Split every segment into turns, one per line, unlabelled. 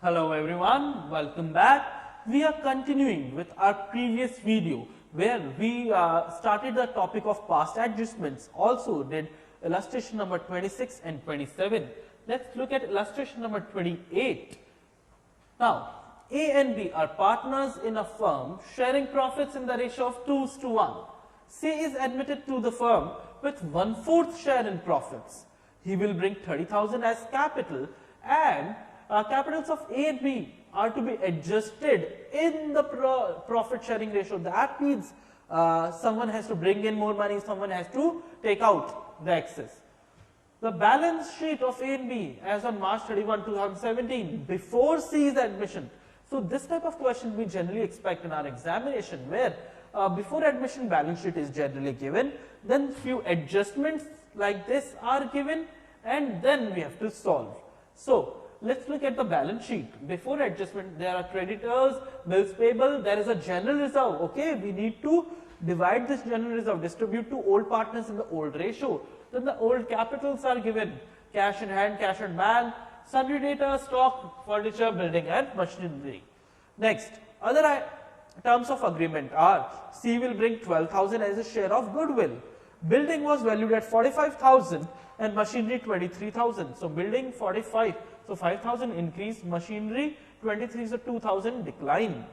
Hello everyone, welcome back. We are continuing with our previous video where we started the topic of past adjustments, also did illustration number 26 and 27. Let's look at illustration number 28. Now, A and B are partners in a firm sharing profits in the ratio of 2:1. C is admitted to the firm with 1/4 share in profits. He will bring 30,000 as capital, and capitals of A and B are to be adjusted in the profit sharing ratio. That means someone has to bring in more money, someone has to take out the excess. The balance sheet of A and B as on March 31, 2017 before C's admission. So this type of question we generally expect in our examination, where before admission balance sheet is generally given, then few adjustments like this are given, and then we have to solve. So let's look at the balance sheet. Before adjustment, there are creditors, bills payable, there is a general reserve. Okay, we need to divide this general reserve, distribute to old partners in the old ratio. Then the old capitals are given: cash in hand, cash in bank, sundry debtor, stock, furniture, building and machinery. Next, other terms of agreement are: C will bring 12,000 as a share of goodwill. Building was valued at 45,000 and machinery 23,000. So building 45. So 5,000 increase, machinery 23, so 2,000 decline.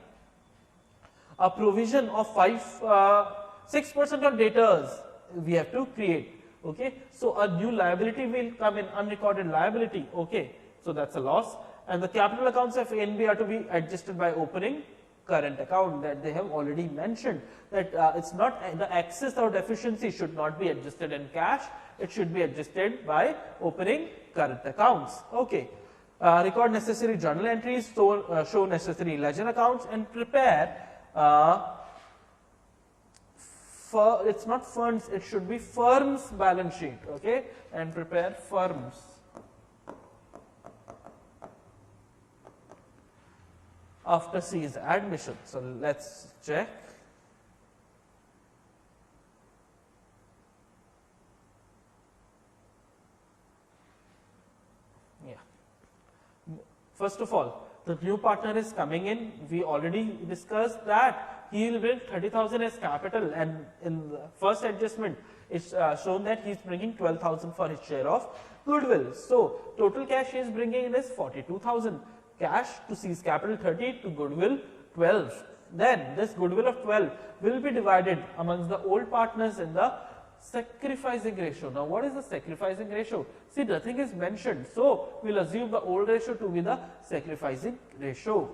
A provision of 6% on debtors we have to create. Okay, so a new liability will come in, unrecorded liability. Okay, so that's a loss. And the capital accounts of A and B are to be adjusted by opening current account, that they have already mentioned that it's not the excess or deficiency should not be adjusted in cash, it should be adjusted by opening current accounts. Okay. Record necessary journal entries, show necessary ledger accounts, and prepare it's not funds, it should be firm's balance sheet. Okay, and prepare firms. After C's admission. So let's check. Yeah. First of all, the new partner is coming in. We already discussed that he will bring 30,000 as capital, and in the first adjustment it's shown that he is bringing 12,000 for his share of goodwill. So total cash he is bringing in is 42,000. Cash to C's capital 30, to goodwill 12. Then this goodwill of 12 will be divided amongst the old partners in the sacrificing ratio. Now what is the sacrificing ratio? See, nothing is mentioned, so we will assume the old ratio to be the sacrificing ratio.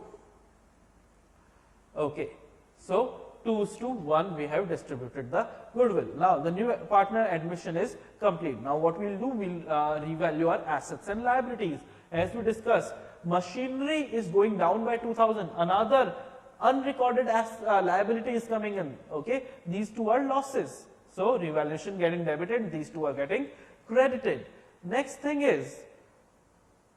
Okay, so 2:1 we have distributed the goodwill. Now the new partner admission is complete. Now what we will do, we will revalue our assets and liabilities. As we discussed, machinery is going down by 2,000. Another unrecorded liability is coming in. Okay, these two are losses. So revaluation getting debited, these two are getting credited. Next thing is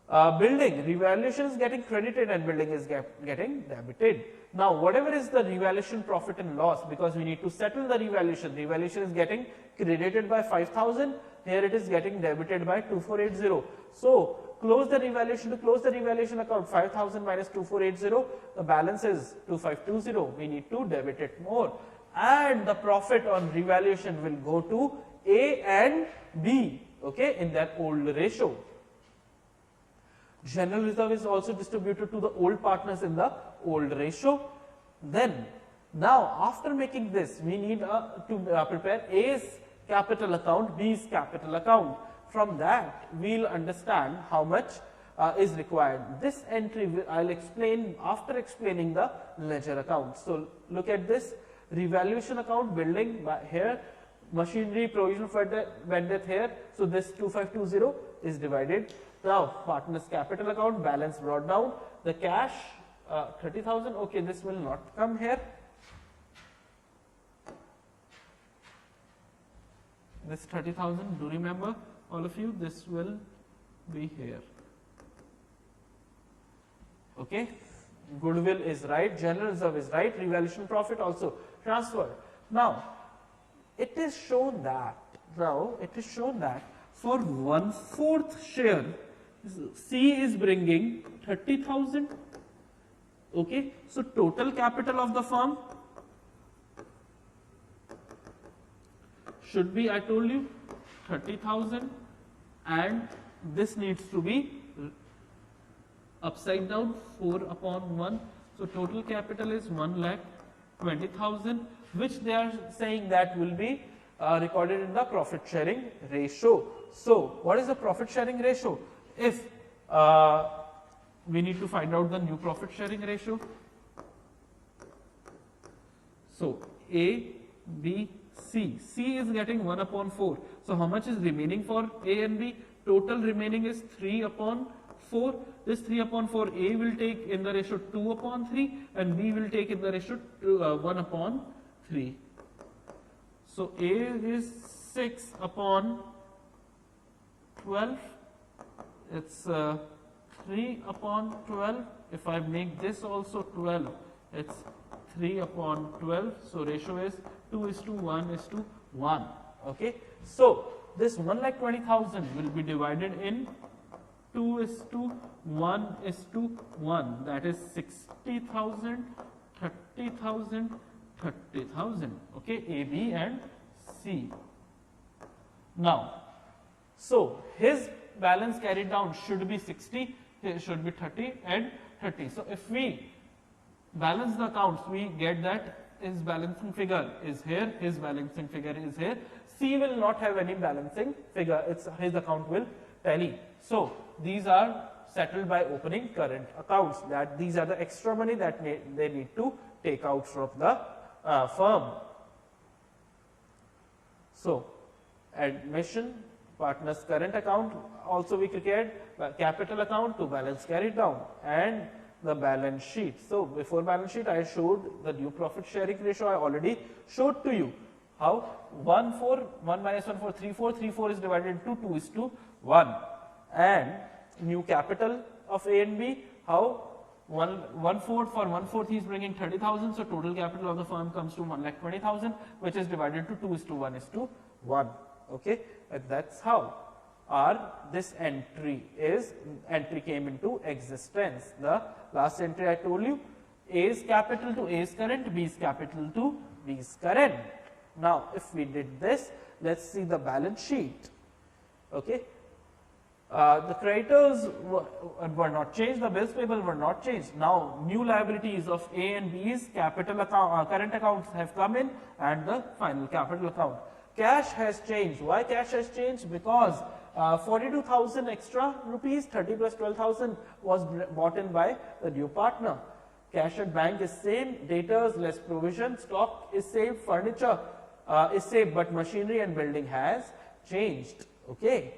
building. Revaluation is getting credited and building is getting debited. Now whatever is the revaluation profit and loss, because we need to settle the revaluation. Revaluation is getting credited by 5,000. Here it is getting debited by 2,480. So close the revaluation. To close the revaluation account, 5,000 minus 2,480, the balance is 2,520. We need to debit it more, and the profit on revaluation will go to A and B, okay, in that old ratio. General reserve is also distributed to the old partners in the old ratio. Then now after making this, we need to prepare A's capital account, B's capital account. From that we will understand how much is required. This entry I will explain after explaining the ledger account. So look at this: revaluation account, building here, machinery, provision for bad debt here. So this 2,520 is divided. Now partners capital account, balance brought down. The cash 30,000. Okay, this will not come here. This 30,000, do remember all of you, this will be here. Okay, goodwill is right, general reserve is right, revaluation profit also transferred. Now it is shown that for 1/4 share C is bringing 30,000. Okay, so total capital of the firm should be, I told you, 30,000, and this needs to be upside down, 4 upon 1. So total capital is 1,20,000, which they are saying that will be recorded in the profit sharing ratio. So what is the profit sharing ratio? If we need to find out the new profit sharing ratio. So A, B, C. C is getting 1 upon 4. So how much is remaining for A and B? Total remaining is 3 upon 4. This 3 upon 4, A will take in the ratio 2 upon 3 and B will take in the ratio 1 upon 3. So A is 6 upon 12. It's 3 upon 12. If I make this also 12, it's 3 upon 12. So ratio is 2:1:1. Okay. So this 1,20,000 will be divided in 2:1:1. That is 60,000, 30,000, 30,000. Okay. A, B and C. Now, so his balance carried down should be 60, it should be 30 and 30. So if we balance the accounts, we get that his balancing figure is here, his balancing figure is here. C will not have any balancing figure, his account will tally. So these are settled by opening current accounts, that these are the extra money that they need to take out from the firm. So admission, partner's current account, also we create capital account to balance carried down, and the balance sheet. So before balance sheet I showed the new profit sharing ratio, I already showed to you how 1 minus 1 4 3 4 3 4 is divided into 2:1, and new capital of A and B, how 1/4 for 1/4 he is bringing 30,000, so total capital of the firm comes to 1,20,000, which is divided to 2:1:1. Okay, and that's how this entry came into existence. The last entry I told you, A's capital to A's current, B's capital to B's current. Now if we did this, let's see the balance sheet. Okay, the creditors were not changed, the bills payable were not changed. Now new liabilities of A and B's capital account, current accounts have come in, and the final capital account. Cash has changed. Why cash has changed? Because 42,000 extra rupees, 30 plus 12,000 was bought in by the new partner. Cash at bank is same, debtors less provision, stock is saved, furniture is saved, but machinery and building has changed. Okay,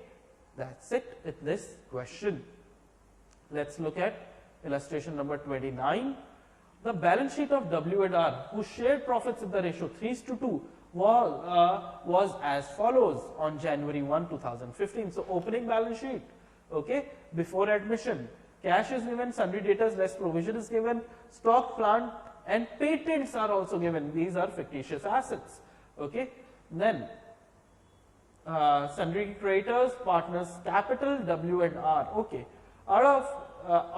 that's it with this question. Let's look at illustration number 29. The balance sheet of W and R, who shared profits in the ratio 3:2, was as follows on January 1, 2015. So opening balance sheet, okay, before admission, cash is given, sundry debtors less provision is given, stock, plant and patents are also given. These are fictitious assets. Okay, then sundry creditors, partners capital, W and R. Okay, out of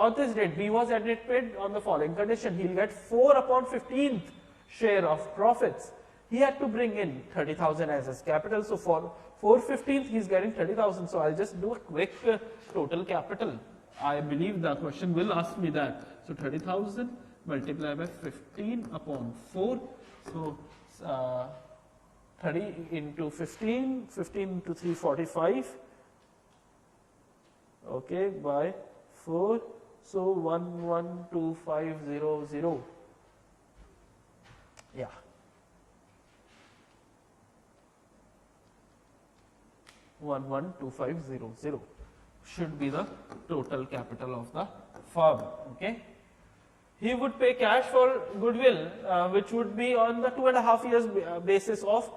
on this date, B was admitted on the following condition: he'll get 4/15th share of profits. He had to bring in 30,000 as his capital. So for 4/15th, he's getting 30,000. So I'll just do a quick total capital. I believe the question will ask me that. So 30,000 multiplied by 15 upon 4. So 30 into 15, 15 into 3, 45. Okay, by 4. So 112,500. Yeah. $112,500 should be the total capital of the firm. Okay, he would pay cash for goodwill, which would be on the 2.5 years basis of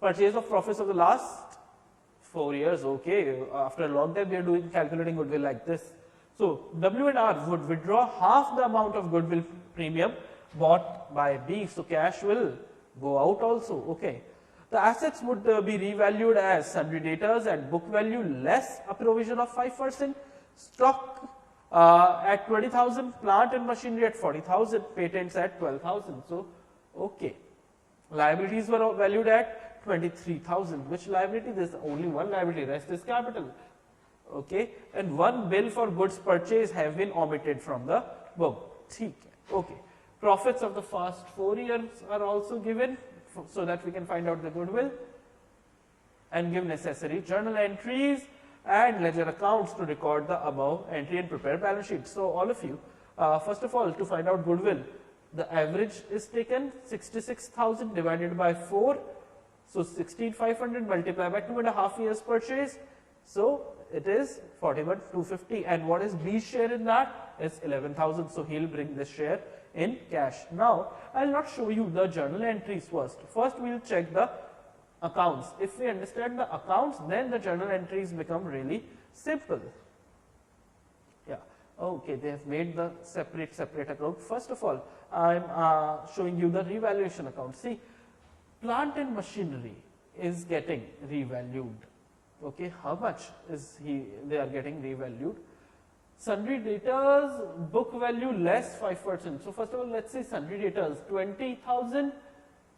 purchase of profits of the last 4 years. Okay, after a long time we are calculating goodwill like this. So W and R would withdraw half the amount of goodwill premium bought by B. So cash will go out also. Okay. The assets would be revalued as sundry debtors at book value less a provision of 5%, stock at 20,000, plant and machinery at 40,000, patents at 12,000. So, okay. Liabilities were valued at 23,000. Which liability? There is only one liability, rest is capital. Okay, and one bill for goods purchased have been omitted from the book. Okay. Profits of the first 4 years are also given so that we can find out the goodwill and give necessary journal entries and ledger accounts to record the above entry and prepare balance sheet. So, all of you, first of all, to find out goodwill, the average is taken 66,000 divided by 4. So, 16,500 multiplied by 2.5 years purchase. So, it is 41,250, and what is B's share in that is 11,000. So, he will bring this share in cash. Now, I will not show you the journal entries first. First, we will check the accounts. If we understand the accounts, then the journal entries become really simple. Yeah. Okay, they have made the separate account. First of all, I am showing you the revaluation account. See, plant and machinery is getting revalued. Okay, how much is they are getting revalued? Sundry debtors book value less 5%. So, first of all, let us say sundry debtors 20,000,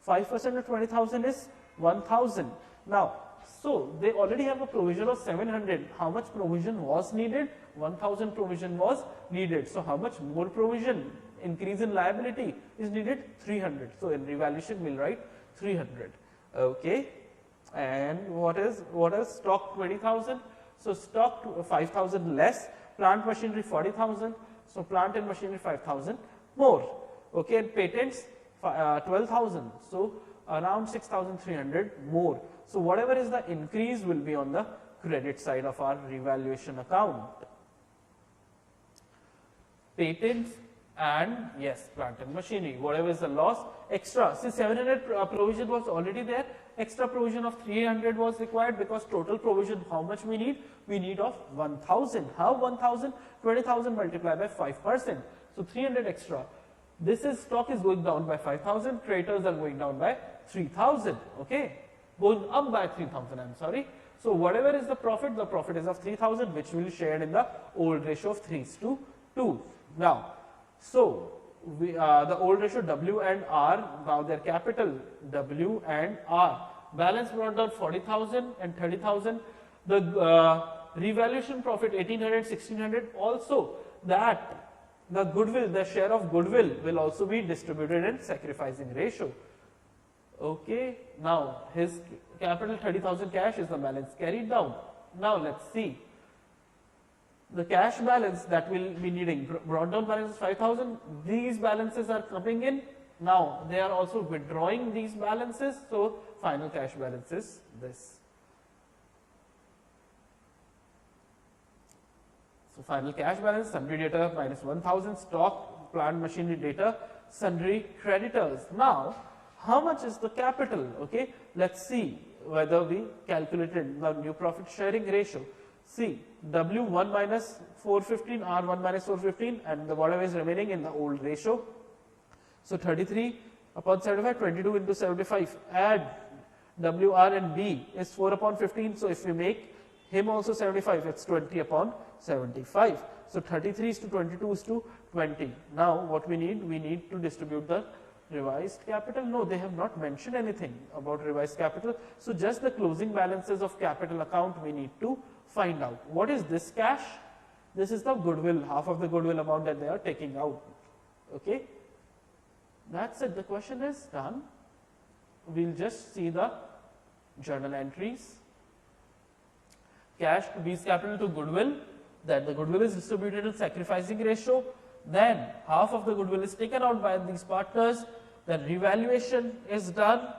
5% of 20,000 is 1,000. Now, so they already have a provision of 700. How much provision was needed? 1,000 provision was needed. So, how much more provision? Increase in liability is needed? 300. So, in revaluation we will write 300. Okay. And what is stock 20,000? So, stock 5,000 less, plant machinery 40,000. So, plant and machinery 5,000 more. Okay, and patents 12,000. So, around 6,300 more. So, whatever is the increase will be on the credit side of our revaluation account. Patents and yes, plant and machinery. Whatever is the loss, extra. See, 700 provision was already there. Extra provision of 300 was required because total provision, how much we need? We need of 1,000. How 1,000? 20,000 multiplied by 5%. So, 300 extra. This is stock is going down by 5,000. Creditors are going down by 3,000. Okay, going up by 3,000. I am sorry. So, whatever is the profit is of 3,000, which will be shared in the old ratio of 3:2. Now, so the old ratio W and R, now their capital W and R. Balance brought down 40,000 and 30,000. The revaluation profit 1,800, 1,600. Also that the goodwill, the share of goodwill will also be distributed in sacrificing ratio. Okay. Now his capital 30,000 cash is the balance carried down. Now let's see. The cash balance that will be needing, brought down balance is 5,000. These balances are coming in. Now they are also withdrawing these balances. So final cash balance is this. So final cash balance, sundry debtor minus 1,000, stock, plant, machinery, debtor, sundry creditors. Now, how much is the capital? Okay, let's see whether we calculated the new profit sharing ratio. See, W1 minus 415, R1 minus 415, and the whatever is remaining in the old ratio. So 33 upon 75, 22 into 75, add WR and B is 4 upon 15. So if we make him also 75, it's 20 upon 75. So 33 is to 22 is to 20. Now what we need to distribute the revised capital. No, they have not mentioned anything about revised capital. So just the closing balances of capital account we need to find out. What is this cash? This is the goodwill, half of the goodwill amount that they are taking out. Okay, that's it. The question is done. We'll just see the journal entries. Cash to B's capital to goodwill, that the goodwill is distributed in sacrificing ratio. Then half of the goodwill is taken out by these partners. Then revaluation is done,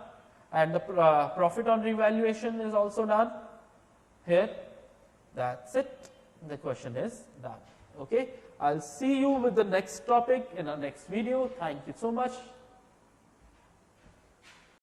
and the profit on revaluation is also done. Here, that's it. The question is done. Okay, I'll see you with the next topic in our next video. Thank you so much.